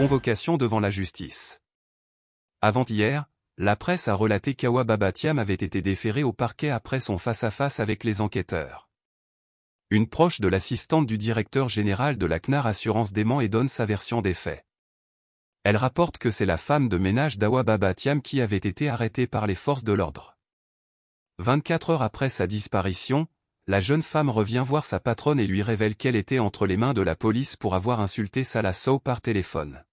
Convocation devant la justice. Avant-hier, la presse a relaté qu'Awa Baba Thiam avait été déféré au parquet après son face-à-face avec les enquêteurs. Une proche de l'assistante du directeur général de la CNAR Assurance dément et donne sa version des faits. Elle rapporte que c'est la femme de ménage d'Awa Baba Thiam qui avait été arrêtée par les forces de l'ordre. 24 heures après sa disparition, la jeune femme revient voir sa patronne et lui révèle qu'elle était entre les mains de la police pour avoir insulté Salah Sow par téléphone.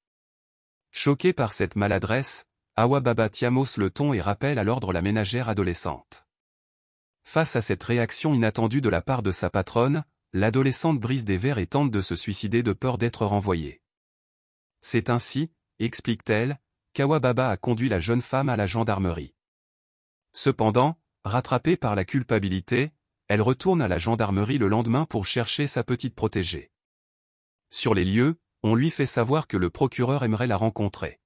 Choquée par cette maladresse, Awa Baba Thiam hausse le ton et rappelle à l'ordre la ménagère adolescente. Face à cette réaction inattendue de la part de sa patronne, l'adolescente brise des verres et tente de se suicider de peur d'être renvoyée. C'est ainsi, explique-t-elle, qu'Awa Baba a conduit la jeune femme à la gendarmerie. Cependant, rattrapée par la culpabilité, elle retourne à la gendarmerie le lendemain pour chercher sa petite protégée. Sur les lieux, on lui fait savoir que le procureur aimerait la rencontrer.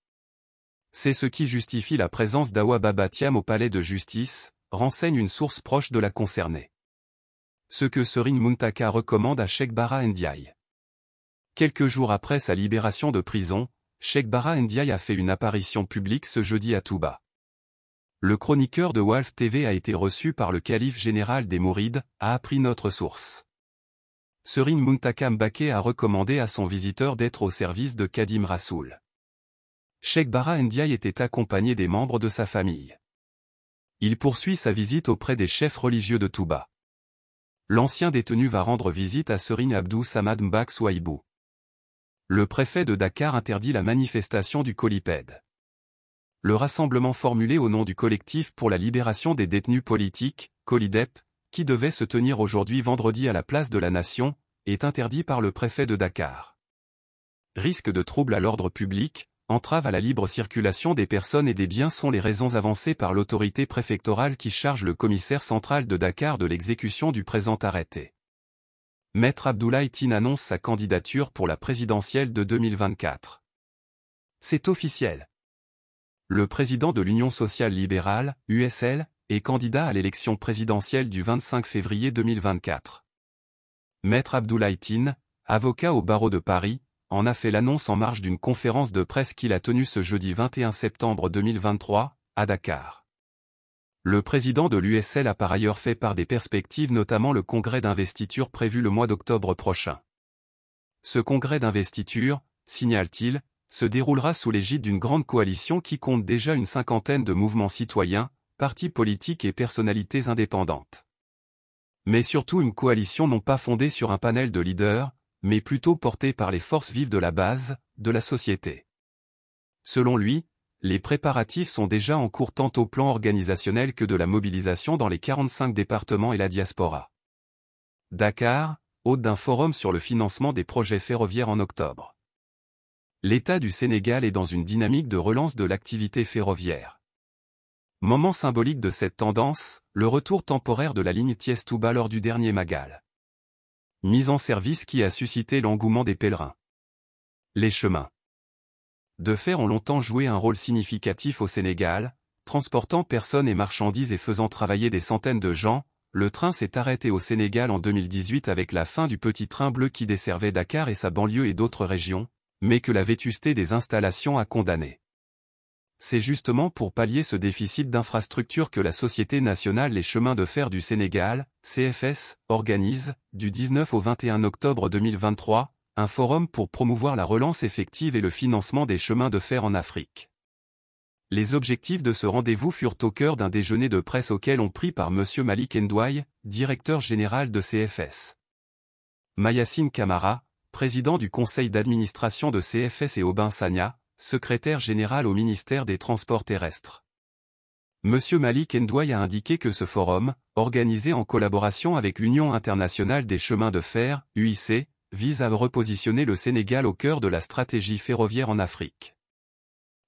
C'est ce qui justifie la présence d'Awa Baba Thiam au palais de justice, renseigne une source proche de la concernée. Ce que Serigne Muntaka recommande à Cheikh Bara Ndiaye. Quelques jours après sa libération de prison, Cheikh Bara Ndiaye a fait une apparition publique ce jeudi à Touba. Le chroniqueur de Walf TV a été reçu par le calife général des Mourides, a appris notre source. Serigne Muntaka Mbacké a recommandé à son visiteur d'être au service de Khadim Rassoul. Cheikh Bara Ndiaye était accompagné des membres de sa famille. Il poursuit sa visite auprès des chefs religieux de Touba. L'ancien détenu va rendre visite à Serigne Abdou Samad Mbak Souaïbou. Le préfet de Dakar interdit la manifestation du Coliped. Le rassemblement formulé au nom du collectif pour la libération des détenus politiques, Colidep, qui devait se tenir aujourd'hui vendredi à la place de la Nation, est interdit par le préfet de Dakar. Risque de trouble à l'ordre public, entrave à la libre circulation des personnes et des biens sont les raisons avancées par l'autorité préfectorale qui charge le commissaire central de Dakar de l'exécution du présent arrêté. Maître Abdoulaye Tine annonce sa candidature pour la présidentielle de 2024. C'est officiel. Le président de l'Union sociale libérale, USL, est candidat à l'élection présidentielle du 25 février 2024. Maître Abdoulaye Tine, avocat au barreau de Paris, en a fait l'annonce en marge d'une conférence de presse qu'il a tenue ce jeudi 21 septembre 2023, à Dakar. Le président de l'USL a par ailleurs fait part des perspectives notamment le congrès d'investiture prévu le mois d'octobre prochain. Ce congrès d'investiture, signale-t-il, se déroulera sous l'égide d'une grande coalition qui compte déjà une cinquantaine de mouvements citoyens, partis politiques et personnalités indépendantes. Mais surtout une coalition non pas fondée sur un panel de leaders, mais plutôt portée par les forces vives de la base, de la société. Selon lui, les préparatifs sont déjà en cours tant au plan organisationnel que de la mobilisation dans les 45 départements et la diaspora. Dakar, hôte d'un forum sur le financement des projets ferroviaires en octobre. L'État du Sénégal est dans une dynamique de relance de l'activité ferroviaire. Moment symbolique de cette tendance, le retour temporaire de la ligne Thiès-Touba lors du dernier Magal. Mise en service qui a suscité l'engouement des pèlerins. Les chemins de fer ont longtemps joué un rôle significatif au Sénégal, transportant personnes et marchandises et faisant travailler des centaines de gens. Le train s'est arrêté au Sénégal en 2018 avec la fin du petit train bleu qui desservait Dakar et sa banlieue et d'autres régions, mais que la vétusté des installations a condamné. C'est justement pour pallier ce déficit d'infrastructures que la Société nationale Les chemins de fer du Sénégal, CFS, organise, du 19 au 21 octobre 2023, un forum pour promouvoir la relance effective et le financement des chemins de fer en Afrique. Les objectifs de ce rendez-vous furent au cœur d'un déjeuner de presse auquel ont pris part M. Malik Ndouaye, directeur général de CFS. Mayacine Camara, président du conseil d'administration de CFS et Aubin Sagna, secrétaire général au ministère des Transports terrestres. M. Malik Ndouaye a indiqué que ce forum, organisé en collaboration avec l'Union internationale des chemins de fer, UIC, vise à repositionner le Sénégal au cœur de la stratégie ferroviaire en Afrique.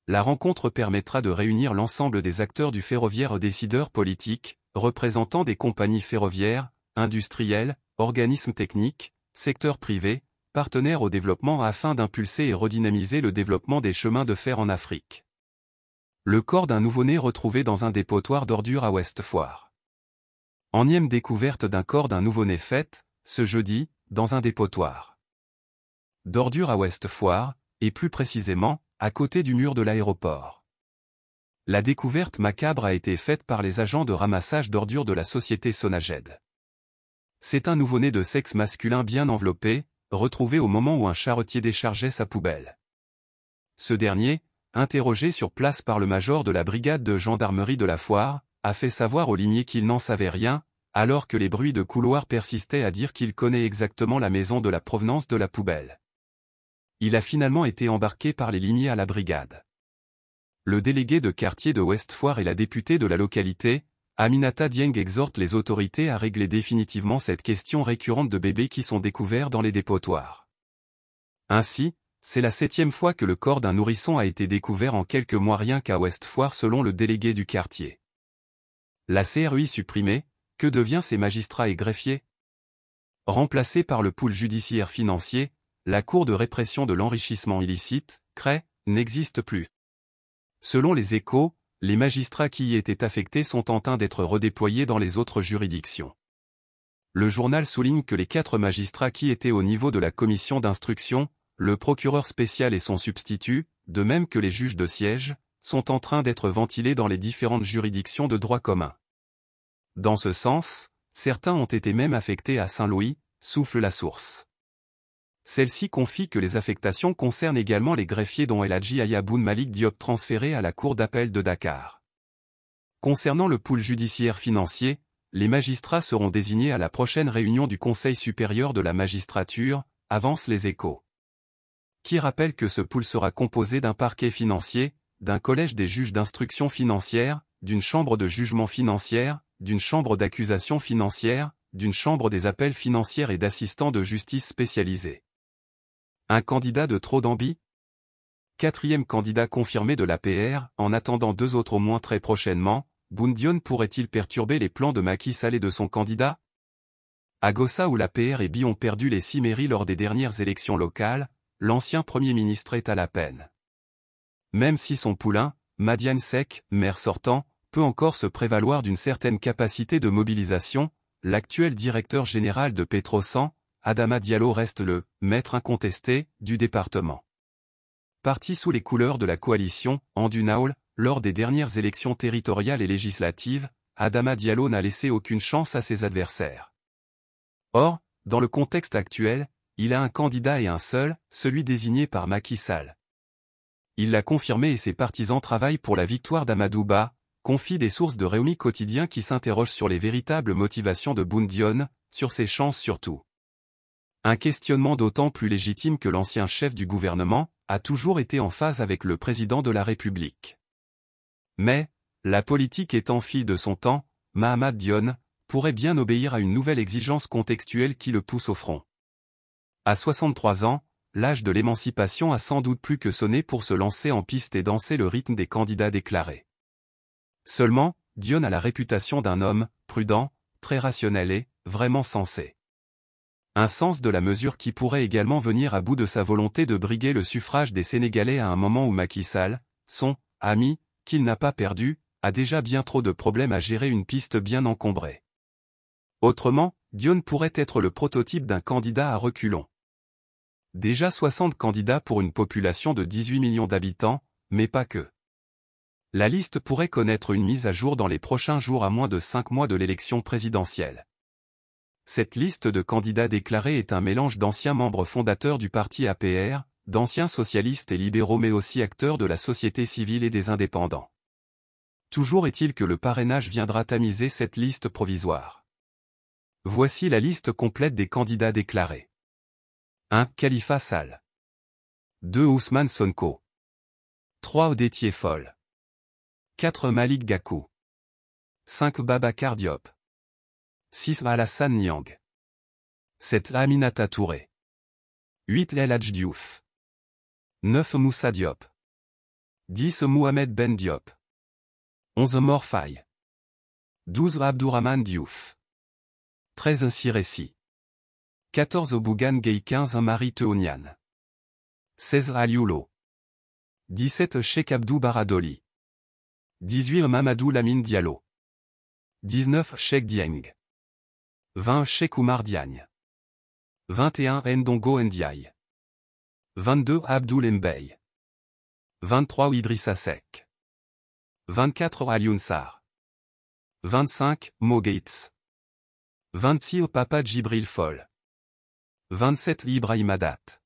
La rencontre permettra de réunir l'ensemble des acteurs du ferroviaire, décideurs politiques, représentants des compagnies ferroviaires, industriels, organismes techniques, secteur privé, partenaires au développement afin d'impulser et redynamiser le développement des chemins de fer en Afrique. Le corps d'un nouveau-né retrouvé dans un dépotoir d'ordures à Ouest-Foire. Énième découverte d'un corps d'un nouveau-né faite, ce jeudi, dans un dépotoir d'ordures à Ouest-Foire, et plus précisément, à côté du mur de l'aéroport. La découverte macabre a été faite par les agents de ramassage d'ordures de la société Sonaged. C'est un nouveau-né de sexe masculin bien enveloppé, retrouvé au moment où un charretier déchargeait sa poubelle. Ce dernier, interrogé sur place par le major de la brigade de gendarmerie de la Foire, a fait savoir au limier qu'il n'en savait rien, alors que les bruits de couloir persistaient à dire qu'il connaît exactement la maison de la provenance de la poubelle. Il a finalement été embarqué par les limiers à la brigade. Le délégué de quartier de West-Foire et la députée de la localité, Aminata Dieng, exhorte les autorités à régler définitivement cette question récurrente de bébés qui sont découverts dans les dépotoirs. Ainsi, c'est la 7e fois que le corps d'un nourrisson a été découvert en quelques mois rien qu'à West-Foire selon le délégué du quartier. La CREI supprimée, que devient ces magistrats et greffiers? Remplacés par le pôle judiciaire financier, la Cour de répression de l'enrichissement illicite, CREI, n'existe plus. Selon les Échos, les magistrats qui y étaient affectés sont en train d'être redéployés dans les autres juridictions. Le journal souligne que les 4 magistrats qui étaient au niveau de la commission d'instruction, le procureur spécial et son substitut, de même que les juges de siège, sont en train d'être ventilés dans les différentes juridictions de droit commun. Dans ce sens, certains ont été même affectés à Saint-Louis, souffle la source. Celle-ci confie que les affectations concernent également les greffiers dont El Hadji Ayaboun Malik Diop transférés à la Cour d'appel de Dakar. Concernant le pôle judiciaire financier, les magistrats seront désignés à la prochaine réunion du Conseil supérieur de la magistrature, avancent les Échos. Qui rappelle que ce pôle sera composé d'un parquet financier, d'un collège des juges d'instruction financière, d'une chambre de jugement financière, d'une chambre d'accusation financière, d'une chambre des appels financières et d'assistants de justice spécialisés. Un candidat de trop d'ambi? 4e candidat confirmé de l'APR, en attendant 2 autres au moins très prochainement, Boun Dionne pourrait-il perturber les plans de Macky Sall et de son candidat? À Gossa où l'APR et BI ont perdu les 6 mairies lors des dernières élections locales, l'ancien Premier ministre est à la peine. Même si son poulain, Madiane Seck, maire sortant, peut encore se prévaloir d'une certaine capacité de mobilisation, l'actuel directeur général de Petrosan, Adama Diallo reste le « maître incontesté » du département. Parti sous les couleurs de la coalition, Andunaoul, lors des dernières élections territoriales et législatives, Adama Diallo n'a laissé aucune chance à ses adversaires. Or, dans le contexte actuel, il a un candidat et un seul, celui désigné par Macky Sall. Il l'a confirmé et ses partisans travaillent pour la victoire d'Amadou Ba, confient des sources de Rewmi Quotidien qui s'interrogent sur les véritables motivations de Boun Dionne, sur ses chances surtout. Un questionnement d'autant plus légitime que l'ancien chef du gouvernement a toujours été en phase avec le président de la République. Mais, la politique étant fille de son temps, Mahamad Dionne pourrait bien obéir à une nouvelle exigence contextuelle qui le pousse au front. À 63 ans, l'âge de l'émancipation a sans doute plus que sonné pour se lancer en piste et danser le rythme des candidats déclarés. Seulement, Dionne a la réputation d'un homme prudent, très rationnel et vraiment sensé. Un sens de la mesure qui pourrait également venir à bout de sa volonté de briguer le suffrage des Sénégalais à un moment où Macky Sall, son ami, qu'il n'a pas perdu, a déjà bien trop de problèmes à gérer une piste bien encombrée. Autrement, Dionne pourrait être le prototype d'un candidat à reculons. Déjà 60 candidats pour une population de 18 millions d'habitants, mais pas que. La liste pourrait connaître une mise à jour dans les prochains jours à moins de 5 mois de l'élection présidentielle. Cette liste de candidats déclarés est un mélange d'anciens membres fondateurs du parti APR, d'anciens socialistes et libéraux mais aussi acteurs de la société civile et des indépendants. Toujours est-il que le parrainage viendra tamiser cette liste provisoire. Voici la liste complète des candidats déclarés. 1. Khalifa Sall. 2. Ousmane Sonko. 3. Odétié Fall. 4. Malick Gakou. 5. Babacar Diop. 6. Alassane Niang. 7. Aminata Touré. 8. El Hadj Diouf. 9. Moussa Diop. 10. Mohamed Ben Diop. 11. Mor Faye. 12. Abdourahmane Diouf. 13. Siressi. 14. Bougane Gueye. 15. Marie Teonian. 16. Alioula. 17. Cheikh Abdou Bara Dolly. 18. Mamadou Lamine Diallo. 19. Cheikh Dieng. 20. Cheikh Oumar Diagne. 21. Ndongo Ndiaye. 22 Abdoul Mbey. 23 Idrissa Seck. 24 Alioune Sarr. 25 Mo Gates. 26 Papa Djibril Fall. 27 Ibrahima Dat.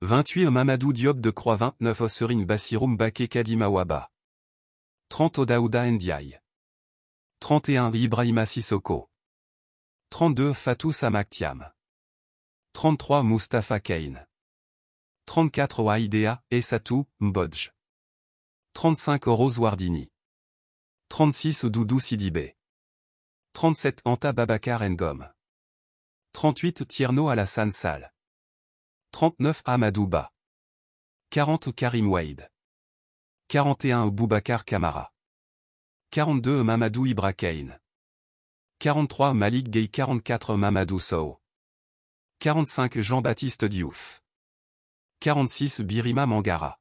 28 Mamadou Diop de Croix. 29 Serigne Bassirou Mbacké Kadima Waba. 30 Daouda Ndiaye. 31 Ibrahima Sissoko. 32 Fatou Samak Thiam. 33 Moustapha Kane. 34 Waïdea Essatou Mbodj. 35 Rose Wardini. 36 Doudou Sidibé. 37 Anta Babacar Ngom. 38 Tierno Alassane Sall. 39 Amadou Ba. 40 Karim Wade. 41 Boubacar Kamara. 42 Mamadou Ibra Kane. 43 Malik Gueye. 44 Mamadou Sow. 45 Jean-Baptiste Diouf. 46 Birima Mangara.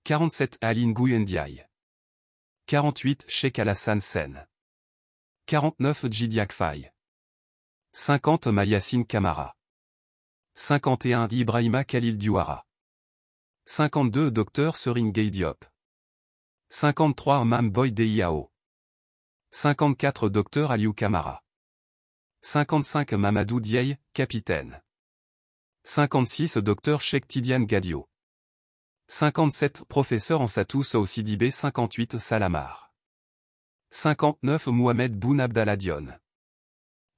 47 Aline Ngouille Ndiaye. 48 Cheikh Alassane Sène. 49 Djidiack Faye. 50 Mayassine Camara. 51 Ibrahima Khalil Diouara. 52 Dr Serigne Gueye Diop. 53 Mam Boy Deyao. 54 Dr Aliou Camara. 55 Mamadou Dieye, capitaine. 56 Dr Cheikh Tidiane Gadio. 57 Professeur Ansatou Sow Sidibé. 58 Salamar. 59 Mohamed Boun Abdallah Dionne.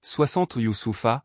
60 Youssoufa,